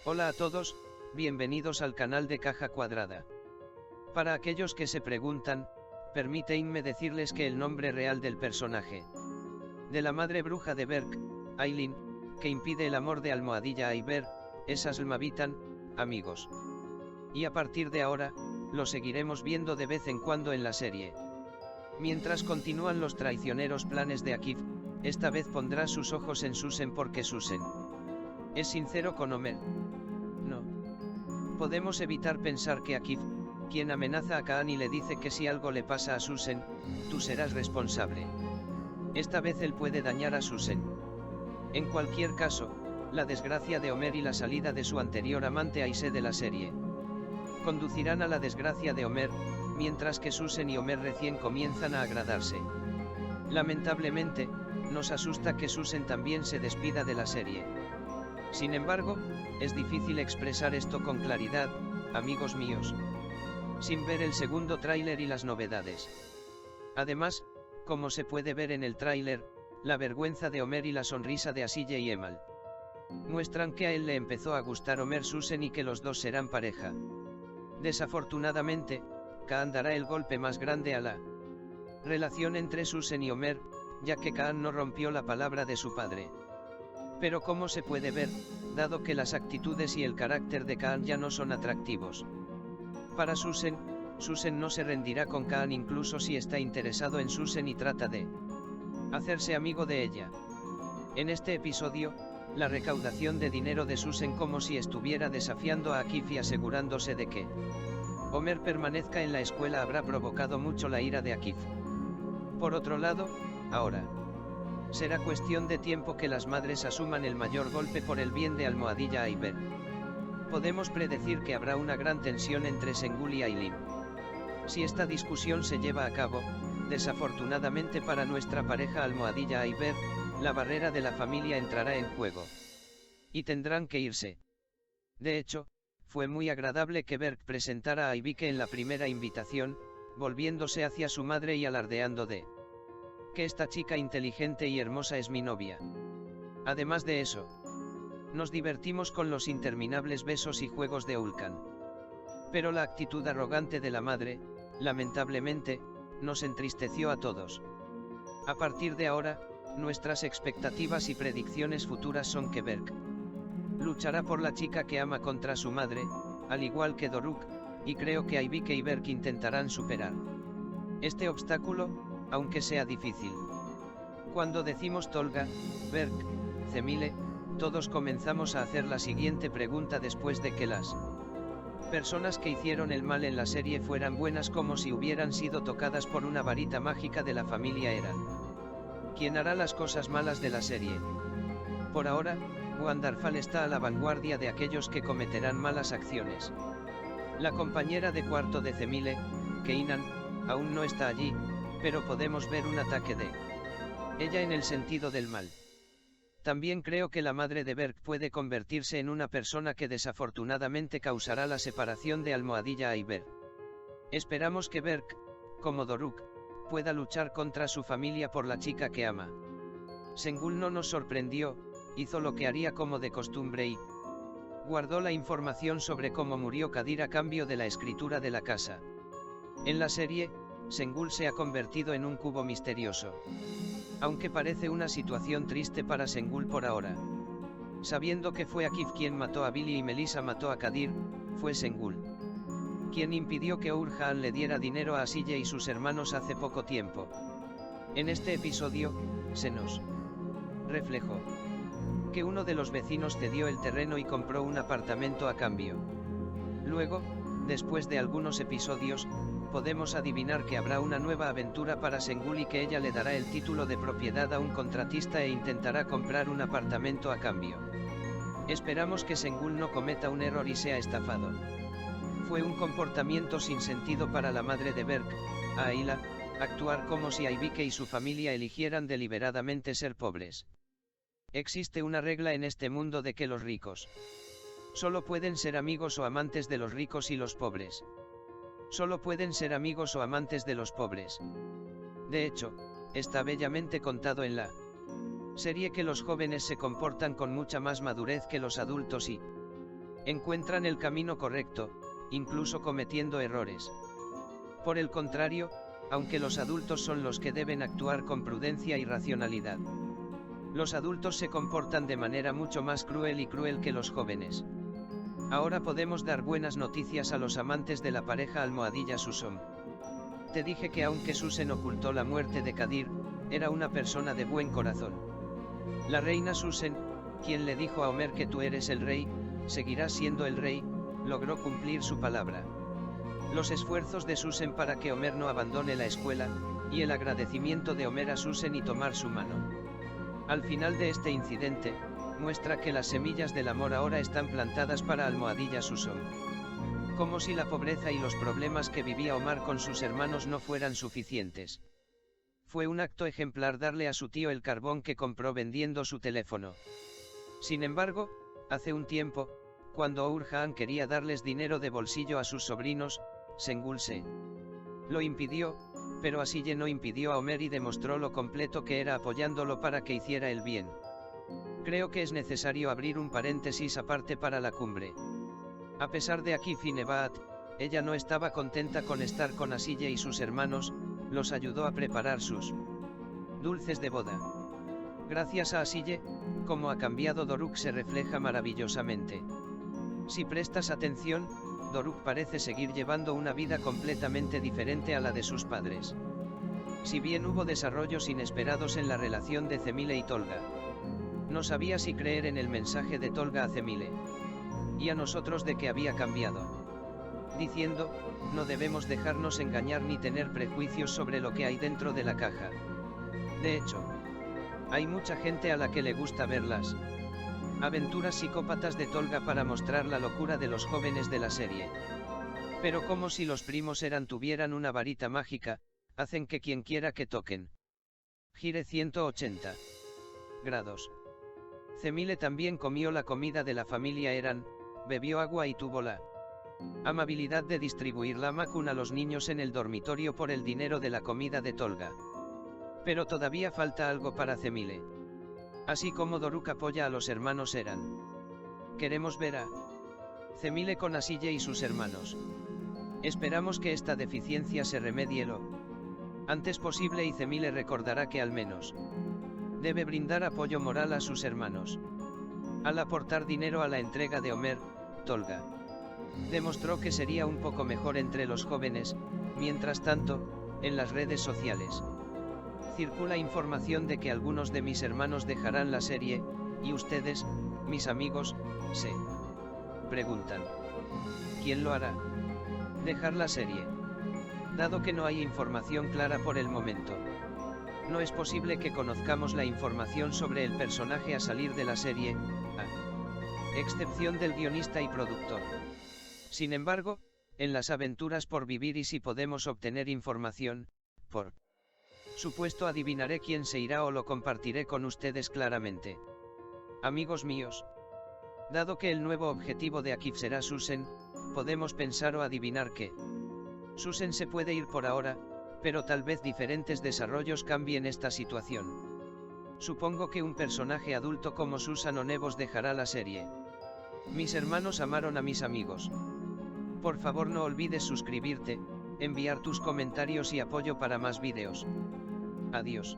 Hola a todos, bienvenidos al canal de Caja Cuadrada. Para aquellos que se preguntan, permítanme decirles que el nombre real del personaje de la madre bruja de Berk, Aileen, que impide el amor de Almohadilla a Iber, es Aslmavitan, amigos. Y a partir de ahora, lo seguiremos viendo de vez en cuando en la serie. Mientras continúan los traicioneros planes de Akif, esta vez pondrá sus ojos en Susan porque Susan es sincero con Homer. No podemos evitar pensar que Akif, quien amenaza a Kaan y le dice que si algo le pasa a Susan, tú serás responsable. Esta vez él puede dañar a Susan. En cualquier caso, la desgracia de Homer y la salida de su anterior amante Aise de la serie conducirán a la desgracia de Homer, mientras que Susan y Homer recién comienzan a agradarse. Lamentablemente, nos asusta que Susan también se despida de la serie. Sin embargo, es difícil expresar esto con claridad, amigos míos, sin ver el segundo tráiler y las novedades. Además, como se puede ver en el tráiler, la vergüenza de Homer y la sonrisa de Asille y Emal muestran que a él le empezó a gustar Homer Susan y que los dos serán pareja. Desafortunadamente, Kaan dará el golpe más grande a la relación entre Susan y Homer, ya que Kaan no rompió la palabra de su padre. Pero como se puede ver, dado que las actitudes y el carácter de Kaan ya no son atractivos para Susan, Susan no se rendirá con Kaan incluso si está interesado en Susan y trata de hacerse amigo de ella. En este episodio, la recaudación de dinero de Susan como si estuviera desafiando a Akif y asegurándose de que Homer permanezca en la escuela habrá provocado mucho la ira de Akif. Por otro lado, ahora será cuestión de tiempo que las madres asuman el mayor golpe por el bien de Almohadilla a Iber. Podemos predecir que habrá una gran tensión entre Sengul y Aileen. Si esta discusión se lleva a cabo, desafortunadamente para nuestra pareja Almohadilla a Iber, la barrera de la familia entrará en juego. Y tendrán que irse. De hecho, fue muy agradable que Berk presentara a Ibike en la primera invitación, volviéndose hacia su madre y alardeando de que esta chica inteligente y hermosa es mi novia. Además de eso, nos divertimos con los interminables besos y juegos de Ulcan. Pero la actitud arrogante de la madre, lamentablemente, nos entristeció a todos. A partir de ahora, nuestras expectativas y predicciones futuras son que Berk luchará por la chica que ama contra su madre, al igual que Doruk, y creo que Ibike y Berk intentarán superar este obstáculo, aunque sea difícil. Cuando decimos Tolga, Berk, Cemile, todos comenzamos a hacer la siguiente pregunta después de que las personas que hicieron el mal en la serie fueran buenas como si hubieran sido tocadas por una varita mágica de la familia Eran. ¿Quién hará las cosas malas de la serie? Por ahora, Wandarfal está a la vanguardia de aquellos que cometerán malas acciones. La compañera de cuarto de Cemile, Keinan, aún no está allí, pero podemos ver un ataque de ella en el sentido del mal. También creo que la madre de Berk puede convertirse en una persona que desafortunadamente causará la separación de Almohadilla a Iber. Esperamos que Berk, como Doruk, pueda luchar contra su familia por la chica que ama. Sengul no nos sorprendió, hizo lo que haría como de costumbre y guardó la información sobre cómo murió Kadir a cambio de la escritura de la casa. En la serie, Sengul se ha convertido en un cubo misterioso. Aunque parece una situación triste para Sengul por ahora. Sabiendo que fue Akif quien mató a Billy y Melissa mató a Kadir, fue Sengul quien impidió que Urhan le diera dinero a Asille y sus hermanos hace poco tiempo. En este episodio, se nos reflejó que uno de los vecinos cedió el terreno y compró un apartamento a cambio. Luego, después de algunos episodios, podemos adivinar que habrá una nueva aventura para Sengul y que ella le dará el título de propiedad a un contratista e intentará comprar un apartamento a cambio. Esperamos que Sengul no cometa un error y sea estafado. Fue un comportamiento sin sentido para la madre de Berk, Aila, actuar como si Ibike y su familia eligieran deliberadamente ser pobres. Existe una regla en este mundo de que los ricos solo pueden ser amigos o amantes de los ricos y los pobres solo pueden ser amigos o amantes de los pobres. De hecho, está bellamente contado en la serie que los jóvenes se comportan con mucha más madurez que los adultos y encuentran el camino correcto, incluso cometiendo errores. Por el contrario, aunque los adultos son los que deben actuar con prudencia y racionalidad, los adultos se comportan de manera mucho más cruel que los jóvenes. Ahora podemos dar buenas noticias a los amantes de la pareja almohadilla Susan. Te dije que aunque Susan ocultó la muerte de Kadir, era una persona de buen corazón. La reina Susan, quien le dijo a Homer que tú eres el rey, seguirás siendo el rey, logró cumplir su palabra. Los esfuerzos de Susan para que Homer no abandone la escuela, y el agradecimiento de Homer a Susan y tomar su mano. Al final de este incidente, muestra que las semillas del amor ahora están plantadas para almohadilla Susan. Como si la pobreza y los problemas que vivía Omar con sus hermanos no fueran suficientes. Fue un acto ejemplar darle a su tío el carbón que compró vendiendo su teléfono. Sin embargo, hace un tiempo, cuando Urjan quería darles dinero de bolsillo a sus sobrinos, Sengulse lo impidió, pero Asille no impidió a Homer y demostró lo completo que era apoyándolo para que hiciera el bien. Creo que es necesario abrir un paréntesis aparte para la cumbre. A pesar de Akif y Nebahat, ella no estaba contenta con estar con Asille y sus hermanos, los ayudó a preparar sus dulces de boda. Gracias a Asille, como ha cambiado Doruk se refleja maravillosamente. Si prestas atención, Doruk parece seguir llevando una vida completamente diferente a la de sus padres. Si bien hubo desarrollos inesperados en la relación de Cemile y Tolga, no sabía si creer en el mensaje de Tolga a Cemile y a nosotros de que había cambiado, diciendo, no debemos dejarnos engañar ni tener prejuicios sobre lo que hay dentro de la caja. De hecho, hay mucha gente a la que le gusta verlas aventuras psicópatas de Tolga para mostrar la locura de los jóvenes de la serie. Pero como si los primos Eran tuvieran una varita mágica, hacen que quien quiera que toquen gire 180 grados. Cemile también comió la comida de la familia Eran, bebió agua y tuvo la amabilidad de distribuir la macun a los niños en el dormitorio por el dinero de la comida de Tolga. Pero todavía falta algo para Cemile. Así como Doruk apoya a los hermanos Eran. Queremos ver a Cemile con Asille y sus hermanos. Esperamos que esta deficiencia se remedie lo antes posible y Cemile recordará que al menos debe brindar apoyo moral a sus hermanos. Al aportar dinero a la entrega de Homer, Tolga demostró que sería un poco mejor entre los jóvenes. Mientras tanto, en las redes sociales circula información de que algunos de mis hermanos dejarán la serie, y ustedes, mis amigos, se preguntan, ¿quién lo hará? Dejar la serie. Dado que no hay información clara por el momento, no es posible que conozcamos la información sobre el personaje a salir de la serie, a excepción del guionista y productor. Sin embargo, en las aventuras por vivir y si podemos obtener información, por supuesto adivinaré quién se irá o lo compartiré con ustedes claramente. Amigos míos, dado que el nuevo objetivo de Akif será Susan, podemos pensar o adivinar que Susan se puede ir por ahora, pero tal vez diferentes desarrollos cambien esta situación. Supongo que un personaje adulto como Susan o Nevos dejará la serie. Mis hermanos amaron a mis amigos. Por favor no olvides suscribirte, enviar tus comentarios y apoyo para más vídeos. Adiós.